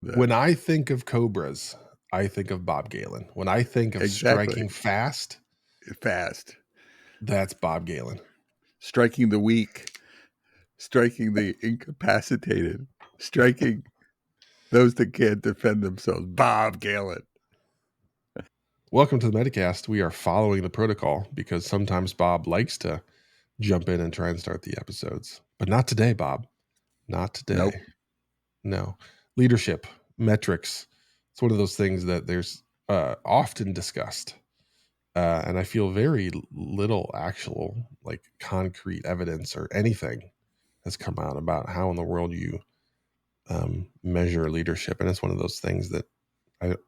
When I think of cobras, I think of Bob Galen. When I think of Exactly. striking fast, Fast. that's Bob Galen. Striking the weak, striking the incapacitated, striking those that can't defend themselves. Bob Galen. Welcome to the Metacast. We are following the protocol because sometimes Bob likes to jump in and try and start the episodes. But not today, Bob. Not today. Nope. No. Leadership, metrics. It's one of those things that there's often discussed. And I feel very little actual, like, concrete evidence or anything has come out about how in the world you measure leadership. And it's one of those things that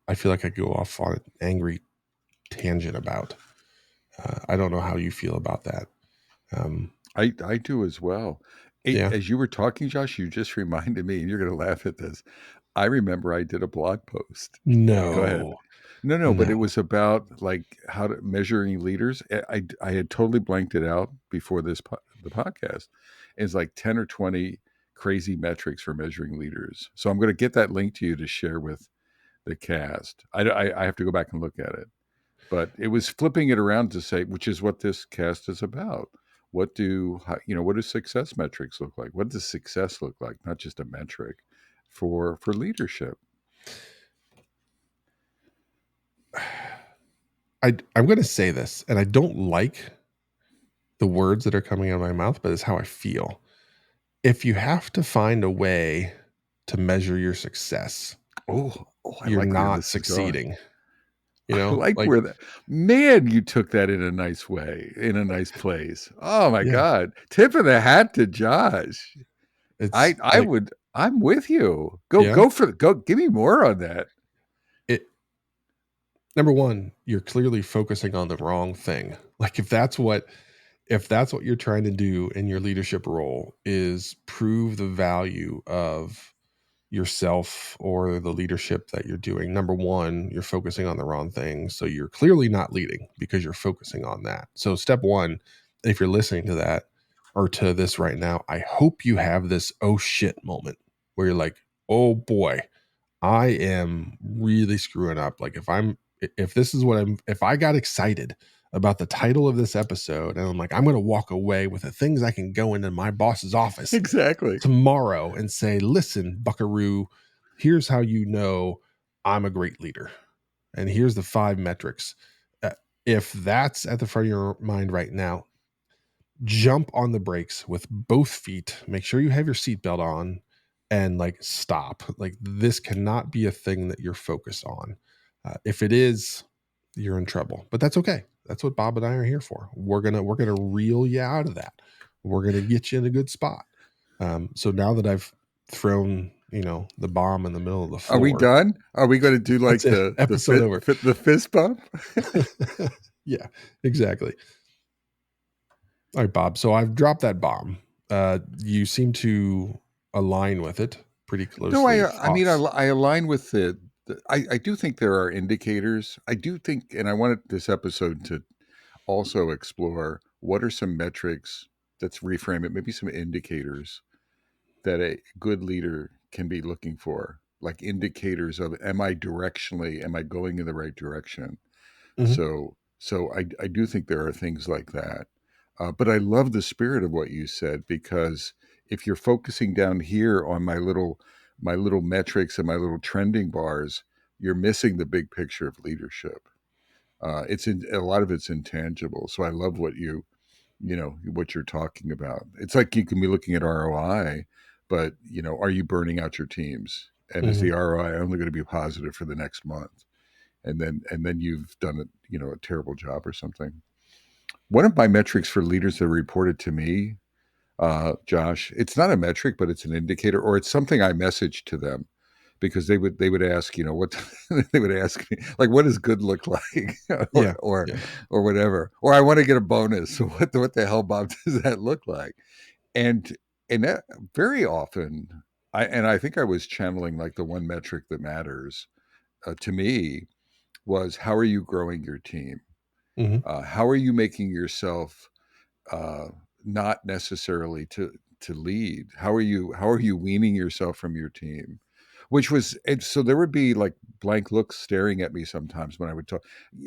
I feel like I go off on an angry tangent about. I don't know how you feel about that. I do as well. Yeah. As you were talking, Josh, you just reminded me, and you're going to laugh at this. I remember I did a blog post. Go ahead. No. No, but it was about like how to measuring leaders. I had totally blanked it out before the podcast. It's like 10 or 20 crazy metrics for measuring leaders. So I'm going to get that link to you to share with the cast. I have to go back and look at it. But it was flipping it around to say, which is what this cast is about. What do success metrics look like? What does success look like? Not just a metric for leadership. I'm going to say this, and I don't like the words that are coming out of my mouth, but it's how I feel. If you have to find a way to measure your success, I you're like where not this is going. succeeding. You I know, like like, where that man, you took that in a nice way, in a nice place. Oh my yeah, God. Tip of the hat to Josh. it's like, I'm with you. yeah, Go give me more on that. it, number one, you're clearly focusing on the wrong thing. Like, if that's what you're trying to do in your leadership role, is prove the value of yourself or the leadership that you're doing. Number one, you're focusing on the wrong thing. So you're clearly not leading because you're focusing on that. So step one, if you're listening to that or to this right now, I hope you have this oh shit moment where you're like, oh boy, I am really screwing up. Like, if I got excited about the title of this episode and I'm like, I'm going to walk away with the things I can go into my boss's office Exactly. tomorrow and say, listen, buckaroo, here's how you know I'm a great leader. And here's the 5 metrics. If that's at the front of your mind right now, jump on the brakes with both feet. Make sure you have your seatbelt on and, like, stop. Like, this cannot be a thing that you're focused on. If it is, you're in trouble, but that's okay. That's what Bob and I are here for. We're gonna reel you out of that. We're gonna get you in a good spot. So now that I've thrown, the bomb in the middle of the Are we floor, done? Are we going to do that's like it. Episode over. the fist bump? Yeah, exactly. All right, Bob. So I've dropped that bomb. You seem to align with it pretty No, closely. Thoughts? I align with I do think there are indicators. I do think, and I wanted this episode to also explore what are some metrics, let's reframe it, maybe some indicators that a good leader can be looking for, like indicators of am I going in the right direction? Mm-hmm. So I do think there are things like that. But I love the spirit of what you said, because if you're focusing down here on my little metrics and my little trending bars, you're missing the big picture of leadership. A lot of it's intangible. So I love what you're talking about. It's like you can be looking at ROI, but are you burning out your teams? And is Mm-hmm. the ROI only going to be positive for the next month? And then you've done a terrible job or something. One of my metrics for leaders that reported to me, Josh, it's not a metric, but it's an indicator, or it's something I message to them, because they would ask, what they would ask me, like, what does good look like, Yeah. or Yeah. whatever, or I want to get a bonus. So what the hell, Bob, does that look like? And that very often, I think I was channeling like the one metric that matters to me was, how are you growing your team? Mm-hmm. How are you making yourself uh, not necessarily to lead? How are you weaning yourself from your team? which was, and so there would be like blank looks staring at me sometimes when I would talk.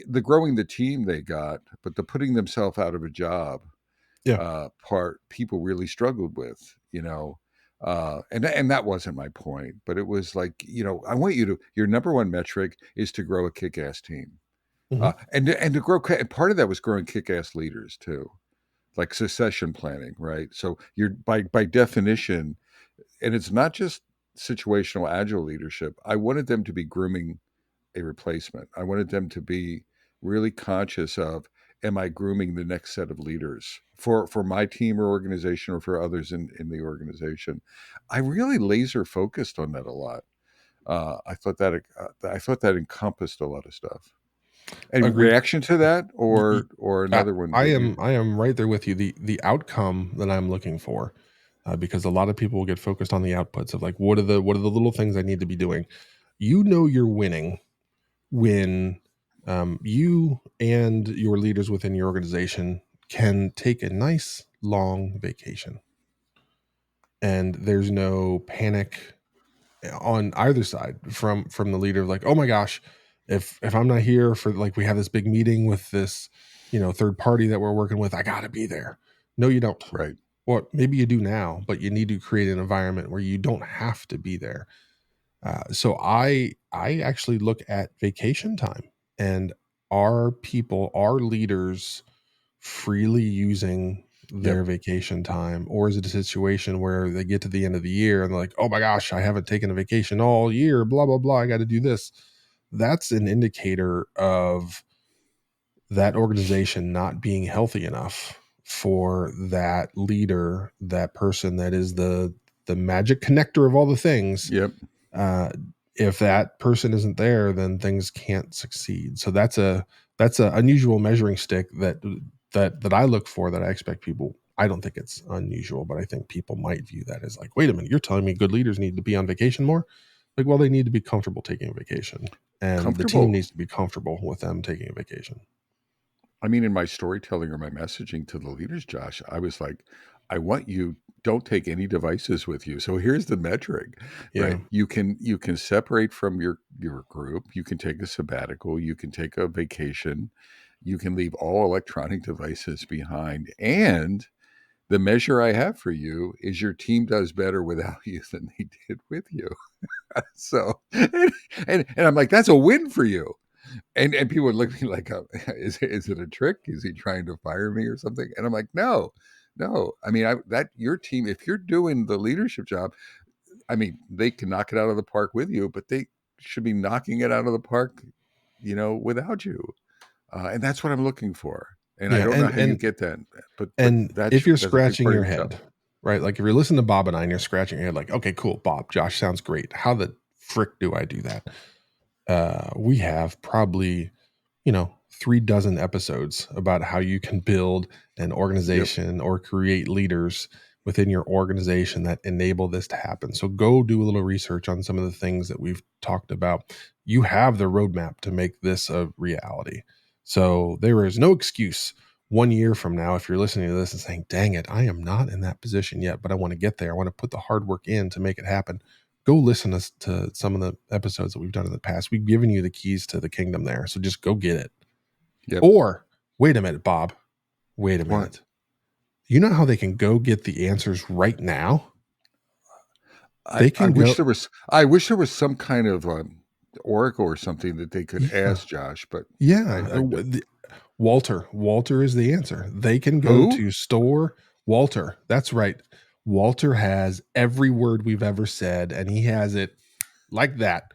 The growing the team they got, but the putting themselves out of a job Yeah. part people really struggled with, and that wasn't my point, but it was like, I want you to, your number one metric is to grow a kick-ass team, Hmm. and to grow, and part of that was growing kick-ass leaders too, like succession planning, right? So you're by definition, and it's not just situational agile leadership. I wanted them to be grooming a replacement. I wanted them to be really conscious of, am I grooming the next set of leaders for my team or organization, or for others in the organization? I really laser focused on that a lot. I thought that encompassed a lot of stuff. Any Agreed. reaction to that, Y- y- or another one I that am you? I am right there with you. The outcome that I'm looking for, because a lot of people will get focused on the outputs of like what are the little things I need to be doing. You know you're winning when you and your leaders within your organization can take a nice long vacation, and there's no panic on either side from the leader, like, oh my gosh, if I'm not here for, like, we have this big meeting with this third party that we're working with, I gotta be there. No, you don't. Right. Well, maybe you do now, but you need to create an environment where you don't have to be there. So I actually look at vacation time, and are people, are leaders freely using Yep. their vacation time, or is it a situation where they get to the end of the year and they're like, oh my gosh, I haven't taken a vacation all year, blah blah blah, I got to do this. That's an indicator of that organization not being healthy enough for that leader, that person that is the magic connector of all the things. Yep. uh, if that person isn't there, then things can't succeed. So that's a unusual measuring stick that I look for, that I expect people. I don't think it's unusual, but I think people might view that as like, wait a minute, you're telling me good leaders need to be on vacation more? Like, well, they need to be comfortable taking a vacation, and the team Comfortable. needs to be comfortable with them taking a vacation. I mean, in my storytelling or my messaging to the leaders, Josh, I was like, I want you, don't take any devices with you. So here's the metric, Yeah. right? You can separate from your group, you can take a sabbatical, you can take a vacation, you can leave all electronic devices behind. And the measure I have for you is your team does better without you than they did with you. So and I'm like, that's a win for you. And people would look at me like, is it a trick? Is he trying to fire me or something? And I'm like, no, no. I mean, that your team, if you're doing the leadership job, I mean, they can knock it out of the park with you, but they should be knocking it out of the park, without you. And that's what I'm looking for. And I Yeah. don't know and how you and get that, but and if you're that's a big scratching part of your your job. head, right, like if you're listening to Bob and I and you're scratching your head like, okay, cool, Bob, Josh sounds great, how the frick do I do that? We have probably 3 dozen episodes about how you can build an Yep. organization or create leaders within your organization that enable this to happen. So go do a little research on some of the things that we've talked about. You have the roadmap to make this a reality. So there is no excuse 1 year from now, if you're listening to this and saying, dang it, I am not in that position yet, but I want to get there. I want to put the hard work in to make it happen. Go listen to some of the episodes that we've done in the past. We've given you the keys to the kingdom there. So just go get it. Yep. Or wait a minute, Bob. Wait a What? minute. You know how they can go get the answers right now? I, They I can wish go, there was I wish there was some kind of oracle or something that they could yeah, ask Josh, but yeah. I Walter is the answer. They can go who? to store Walter. That's right. Walter has every word we've ever said, and he has it like that.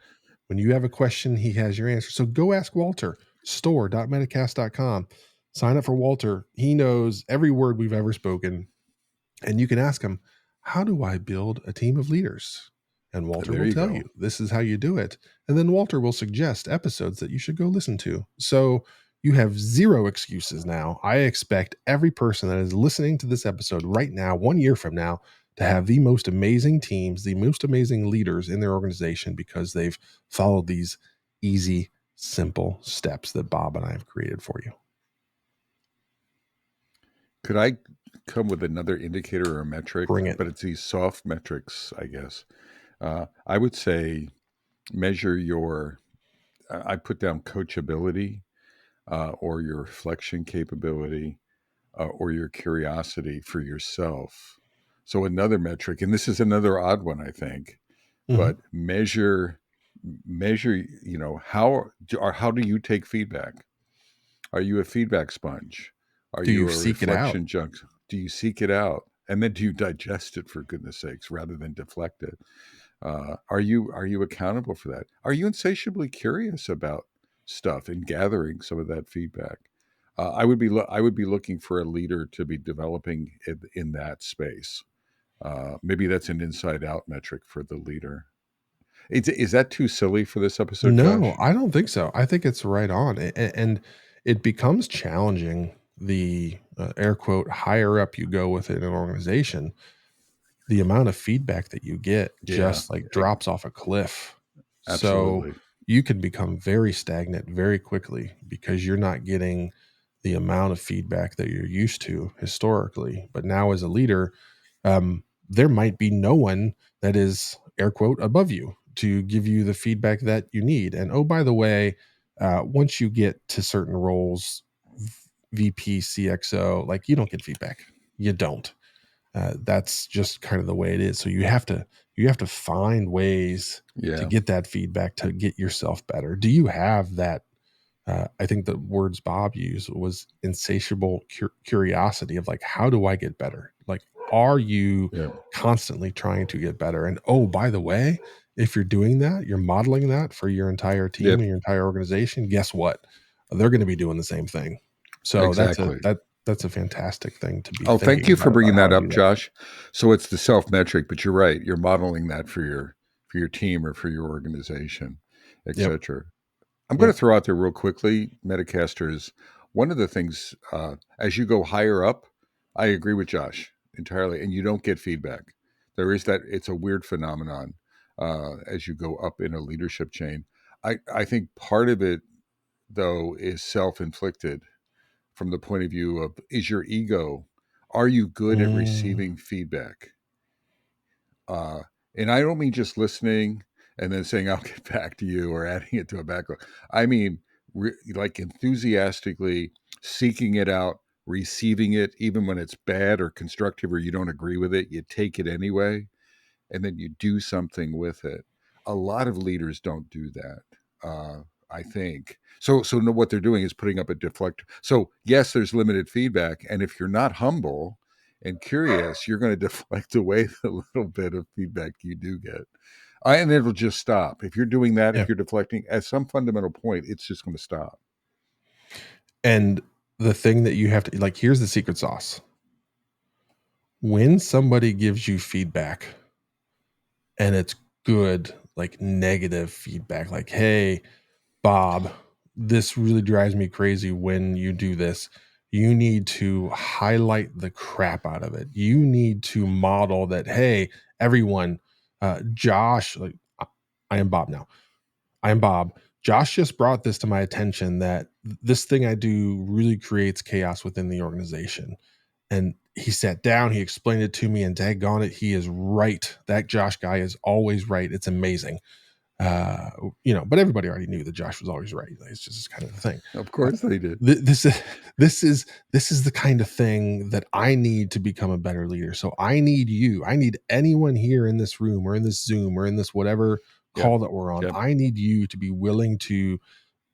When you have a question, he has your answer. So go ask Walter. Store.metacast.com. Sign up for Walter. He knows every word we've ever spoken. And you can ask him, how do I build a team of leaders? And Walter There will you tell go. you, this is how you do it. And then Walter will suggest episodes that you should go listen to. So you have zero excuses now. I expect every person that is listening to this episode right now, 1 year from now, to have the most amazing teams, the most amazing leaders in their organization, because they've followed these easy, simple steps that Bob and I have created for you. Could I come with another indicator or a metric? Bring it. But it's these soft metrics, I guess. I would say measure your, I put down coachability, or your reflection capability, or your curiosity for yourself. So another metric, and this is another odd one, I think, Mhm. but measure, how do you take feedback? Are you a feedback sponge? Are Do you you a seek it out? reflection junk? Do you seek it out? And then do you digest it, for goodness sakes, rather than deflect it? Are you accountable for that? Are you insatiably curious about stuff and gathering some of that feedback? I would be looking for a leader to be developing in that space. Maybe that's an inside out metric for the leader. Is that too silly for this episode, No, Josh? I don't think so. I think it's right on, and it becomes challenging the, air quote, "higher up you go within an organization," the amount of feedback that you get Yeah, just, like, drops off a cliff. So, absolutely. you can become very stagnant very quickly because you're not getting the amount of feedback that you're used to historically. But now as a leader, there might be no one that is, air quote, "above you" to give you the feedback that you need. And, oh, by the way, once you get to certain roles, VP, CXO, like, you don't get feedback. You don't. That's just kind of the way it is. So you have to find ways to Yeah, get that feedback to get yourself better. Do you have that? I think the words Bob used was insatiable curiosity of, like, how do I get better? Like, are you yeah, constantly trying to get better? And, oh, by the way, if you're doing that, you're modeling that for your entire team yep, and your entire organization. Guess what? They're going to be doing the same thing. So exactly. that's a fantastic thing to be Oh, thank thinking you for about bringing how that to do up, that. Josh. So it's the self metric, but you're right. You're modeling that for your team or for your organization, Yep. etc. I'm going Yep. to throw out there real quickly, Metacasters. One of the things, as you go higher up, I agree with Josh entirely, and you don't get feedback. There is that, it's a weird phenomenon as you go up in a leadership chain. I think part of it, though, is self inflicted from the point of view of, is your ego, are you good at Mm, receiving feedback? Uh, and I don't mean just listening and then saying, I'll get back to you, or adding it to a backlog. I mean, like enthusiastically seeking it out, receiving it, even when it's bad or constructive or you don't agree with it, you take it anyway, and then you do something with it. A lot of leaders don't do that. I think so. So what they're doing is putting up a deflector. So yes, there's limited feedback, and if you're not humble and curious, you're going to deflect away the little bit of feedback you do get, and it'll just stop. If you're doing that, yeah. if you're deflecting at some fundamental point, it's just going to stop. And the thing that you have to, like, here's the secret sauce. When somebody gives you feedback and it's good, like negative feedback, like, "Hey, Bob, this really drives me crazy when you do this." You need to highlight the crap out of it. You need to model that, "Hey, everyone, Josh, like, I am Bob now. I am Bob. Josh just brought this to my attention that this thing I do really creates chaos within the organization." And he sat down, he explained it to me, and daggone it, he is right. That Josh guy is always right. It's amazing. Uh, but everybody already knew that Josh was always right. It's just kind of the thing. Of Uh, course, they did. this is this is the kind of thing that I need to become a better leader. So I need you. I need anyone here in this room or in this Zoom or in this whatever Yep. call that we're on. Yep. I need you to be willing to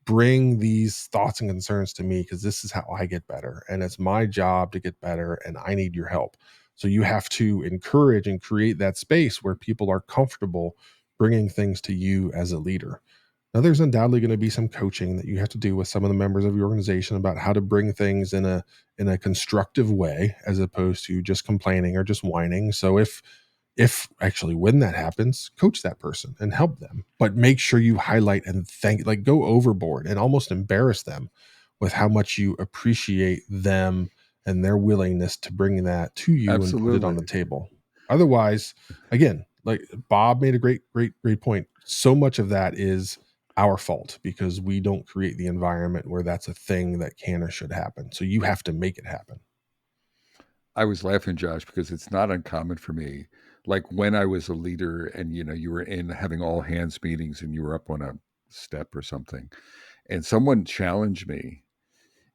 bring these thoughts and concerns to me because this is how I get better. And it's my job to get better, and I need your help. So you have to encourage and create that space where people are comfortable bringing things to you as a leader. Now, there's undoubtedly going to be some coaching that you have to do with some of the members of your organization about how to bring things in a constructive way as opposed to just complaining or just whining. So if actually when that happens, coach that person and help them, but make sure you highlight and thank, like, go overboard and almost embarrass them with how much you appreciate them and their willingness to bring that to you and put it on the Absolutely. table. Otherwise, again, like Bob made a great point. So much of that is our fault because we don't create the environment where that's a thing that can or should happen. So you have to make it happen. I was laughing, Josh, because it's not uncommon for me. like when I was a leader and you were in having all hands meetings and you were up on a step or something and someone challenged me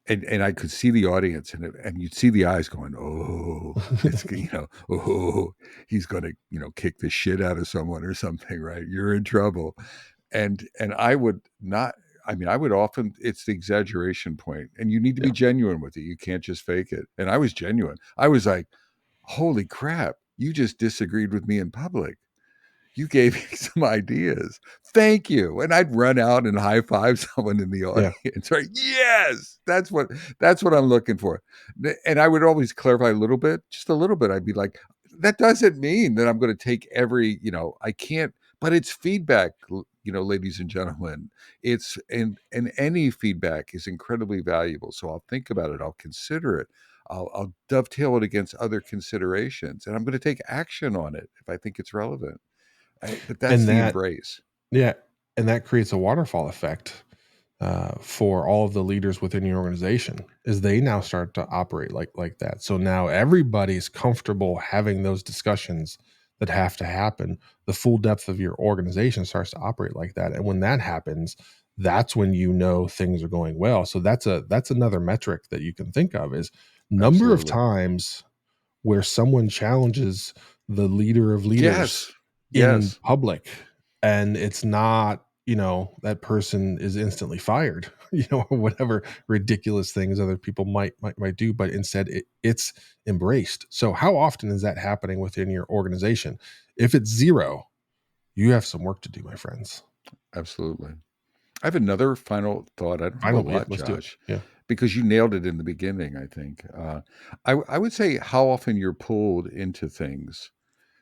and I could see the audience and you'd see the eyes going, oh, it's oh, he's going to kick the shit out of someone or something, right? You're in trouble, and I would not. I mean, I would often. It's the exaggeration point, and you need to be Yeah. genuine with it. You can't just fake it. And I was genuine. I was like, holy crap, you just disagreed with me in public. You gave me some ideas. Thank you. And I'd run out and high five someone in the Yeah. audience. Right? Yes, that's what I'm looking for. And I would always clarify a little bit, just a little bit. I'd be like, that doesn't mean that I'm going to take every, I can't, but it's feedback, ladies and gentlemen. It's and any feedback is incredibly valuable. So I'll think about it, I'll consider it. I'll dovetail it against other considerations, and I'm going to take action on it if I think it's relevant. But that's And the that, embrace. yeah, and that creates a waterfall effect for all of the leaders within your organization, is they now start to operate like that. So now everybody's comfortable having those discussions that have to happen. The full depth of your organization starts to operate like that, and when that happens, that's when things are going well. So that's another metric that you can think of, is number of Absolutely. times where someone challenges the leader of leaders Yes. in Yes. public, and it's not, that person is instantly fired, or whatever ridiculous things other people might do, but instead it's embraced. So how often is that happening within your organization? If it's zero, you have some work to do, my friends. Absolutely. I have another final thought. I don't have a Finally, yeah, lot, let's do it. Josh, Yeah. because you nailed it in the beginning, I think. I would say how often you're pulled into things.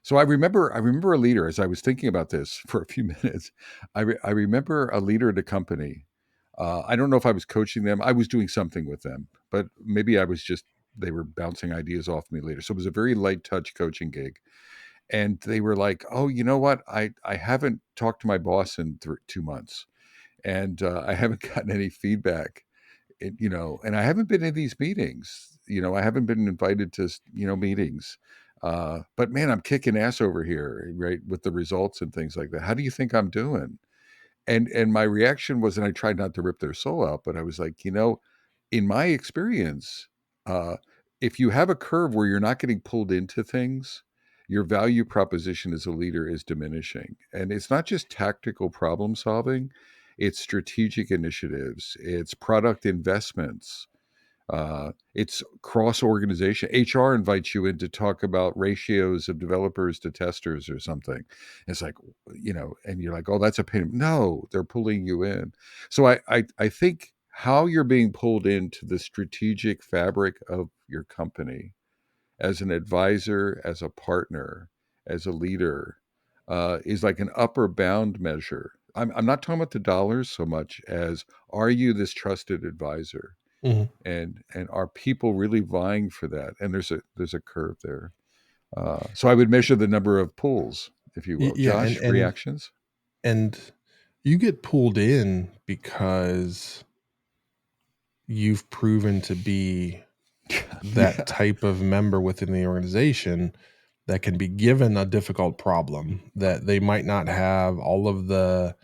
So I remember a leader, as I was thinking about this for a few minutes. I remember a leader at a company. I don't know if I was coaching them. I was doing something with them, but maybe I was just they were bouncing ideas off me later. So it was a very light touch coaching gig. And they were like, "Oh, you know what? I haven't talked to my boss in 2 months, and I haven't gotten any feedback. And I haven't been in these meetings. I haven't been invited to meetings. But man, I'm kicking ass over here, right, with the results and things like that. How do you think I'm doing?" And my reaction was, and I tried not to rip their soul out, but I was like, in my experience, uh, if you have a curve where you're not getting pulled into things, your value proposition as a leader is diminishing. And it's not just tactical problem solving, it's strategic initiatives, it's product investments, it's cross organization. HR invites you in to talk about ratios of developers to testers or something. It's like, and you're like, oh, that's a pain. No, they're pulling you in. So I think how you're being pulled into the strategic fabric of your company as an advisor, as a partner, as a leader, is like an upper bound measure. I'm not talking about the dollars so much as, are you this trusted advisor? Mhm. And are people really vying for that? And there's a curve there. So I would measure the number of pulls, if you will. Yeah, and Josh, reactions? and you get pulled in because you've proven to be that Yeah, type of member within the organization that can be given a difficult problem that they might not have all of the,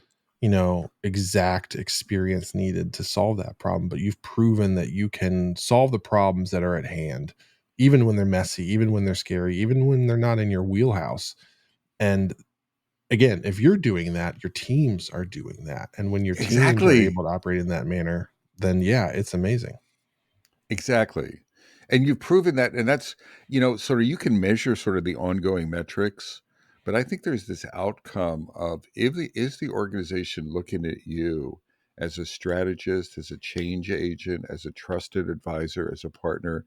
exact experience needed to solve that problem, but you've proven that you can solve the problems that are at hand, even when they're messy, even when they're scary, even when they're not in your wheelhouse. And again, if you're doing that, your teams are doing that. And when your teams are exactly. able to operate in that manner, then yeah, it's amazing. Exactly. And you've proven that, and that's, sort of you can measure sort of the ongoing metrics, but I think there's this outcome of, is the organization looking at you as a strategist, as a change agent, as a trusted advisor, as a partner?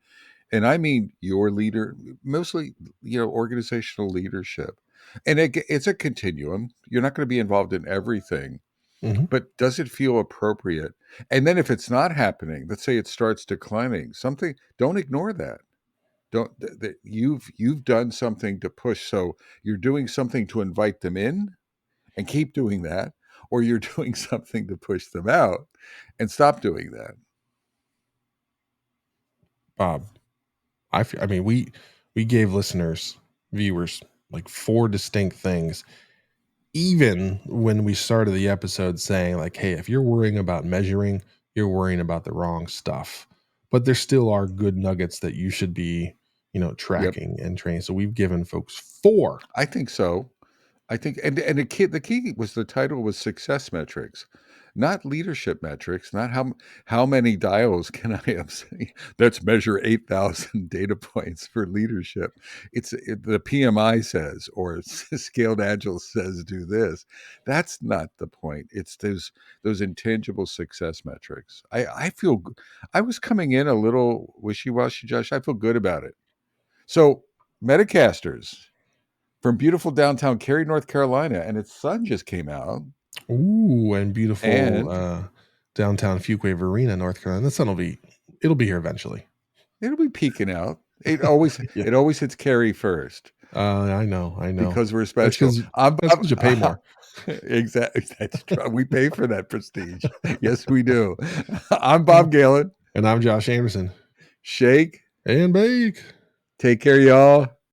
And I mean your leader, mostly, organizational leadership. And it's a continuum. You're not going to be involved in everything, Mhm. but does it feel appropriate? And then if it's not happening, let's say it starts declining, something, don't ignore that. Don't that you've done something to push. So you're doing something to invite them in and keep doing that, or you're doing something to push them out and stop doing that. Bob, I mean, we gave listeners, viewers, like 4 distinct things. Even when we started the episode saying like, hey, if you're worrying about measuring, you're worrying about the wrong stuff. But there still are good nuggets that you should be, Yep. tracking and training. So we've given folks 4. I think so. I think, and the key was the title was success metrics, not leadership metrics, not how many dials can I have. Let's measure 8,000 data points for leadership. The PMI says, or Scaled Agile says, do this. That's not the point. It's those intangible success metrics. I was coming in a little wishy washy, Josh. I feel good about it. So Metacasters from beautiful downtown Cary, North Carolina, and its sun just came out. Ooh, and beautiful And downtown Fuquay Arena, North Carolina. The sun it'll be here eventually. it'll be peeking out. It Yeah. always hits Cary first I know. because we're That's special. because that's because you pay more. Exactly. That's true. We pay for that prestige. Yes, we do. I'm Bob Galen. And I'm Josh Anderson. Shake. And bake. Take care, y'all.